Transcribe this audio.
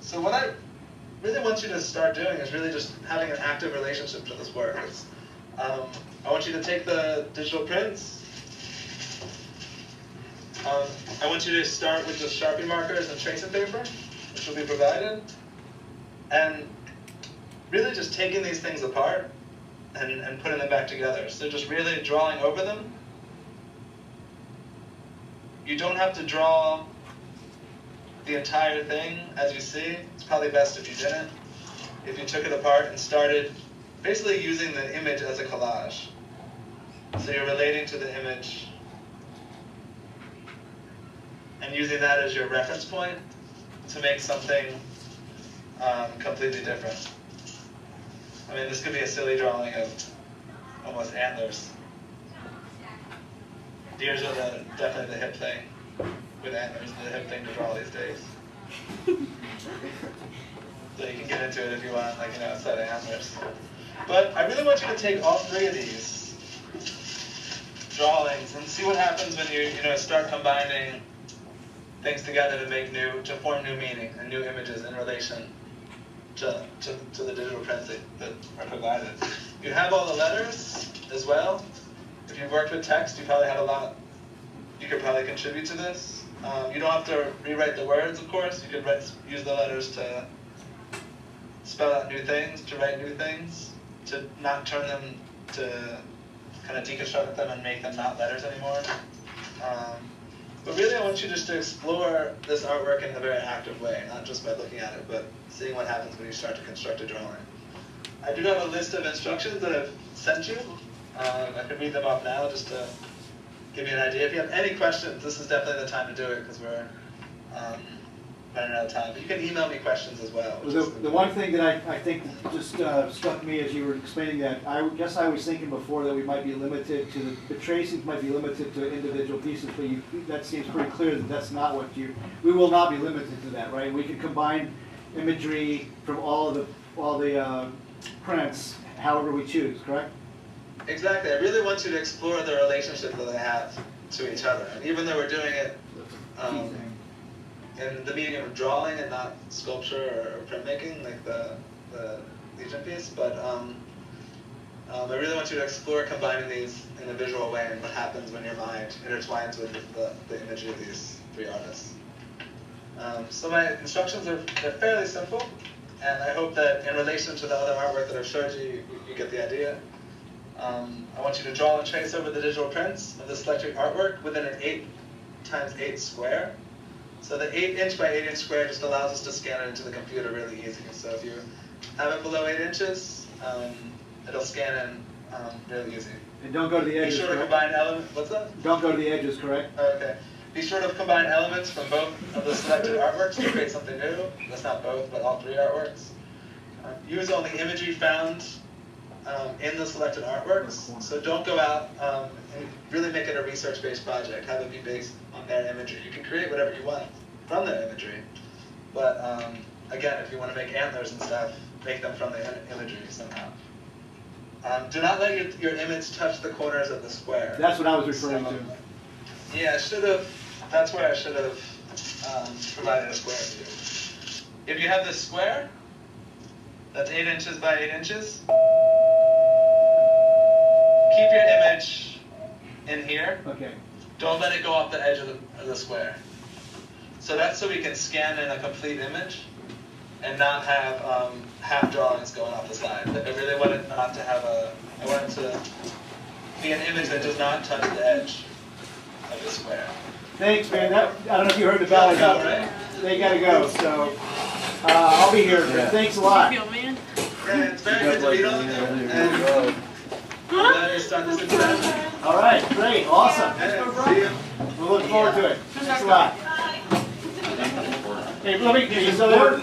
So what I really want you to start doing is really just having an active relationship to this work. I want you to take the digital prints. I want you to start with just Sharpie markers and tracing paper, which will be provided. And really just taking these things apart and putting them back together. So just really drawing over them. You don't have to draw the entire thing as you see. It's probably best if you didn't. If you took it apart and started basically using the image as a collage. So you're relating to the image and using that as your reference point to make something completely different. I mean, this could be a silly drawing of almost antlers. Deers are definitely the hip thing with antlers, the hip thing to draw these days. So you can get into it if you want, like, a set of antlers. But I really want you to take all three of these drawings and see what happens when you start combining things together to form new meaning and new images in relation to the digital prints that are provided. You have all the letters as well. If you've worked with text, you probably have a lot. You could probably contribute to this. You don't have to rewrite the words, of course. You could use the letters to spell out new things, to write new things, to not turn them to kind of deconstruct them and make them not letters anymore. But really, I want you just to explore this artwork in a very active way, not just by looking at it, but seeing what happens when you start to construct a drawing. I do have a list of instructions that I've sent you. I can read them off now just to give you an idea. If you have any questions, this is definitely the time to do it because we're running out of time. But you can email me questions as well. The one thing that I think just struck me as you were explaining that, I guess I was thinking before that we might be limited to the tracings might be limited to individual pieces, but that seems pretty clear that that's not what we will not be limited to that, right? We can combine imagery from all the prints however we choose, correct? Exactly. I really want you to explore the relationship that they have to each other. And even though we're doing it in the medium of drawing and not sculpture or printmaking, like the Legion piece, but I really want you to explore combining these in a visual way and what happens when your mind intertwines with the imagery of these three artists. So my instructions they're fairly simple, and I hope that in relation to the other artwork that I've showed you, you get the idea. I want you to draw and trace over the digital prints of the selected artwork within an 8x8 square. So the 8" by 8" square just allows us to scan it into the computer really easy. So if you have it below 8 inches, it'll scan in really easy. And don't go to the edges, Be sure to combine elements. What's that? Don't go to the edges, correct? Okay. Be sure to combine elements from both of the selected artworks to create something new. That's not both, but all three artworks. Use only imagery found in the selected artworks. So don't go out and really make it a research-based project. Have it be based on their imagery. You can create whatever you want from their imagery. But again, if you want to make antlers and stuff, make them from the imagery somehow. Do not let your image touch the corners of the square. That's what I was referring to. Yeah, that's where I should have provided a square for you. If you have this square, that's 8 inches by 8 inches, keep your image in here. Okay. Don't let it go off the edge of the square. So that's so we can scan in a complete image and not have half drawings going off the side. I really want it not to have I want it to be an image that does not touch the edge of the square. Thanks, man. I don't know if you heard the bell. Right? They gotta go, so I'll be here. Yeah. Thanks a lot. Yeah, it's very good to meet all of you. And I'm glad you started this experiment. All right, great, awesome. See you. We'll look forward to it. Thanks a lot. Hey, let me. So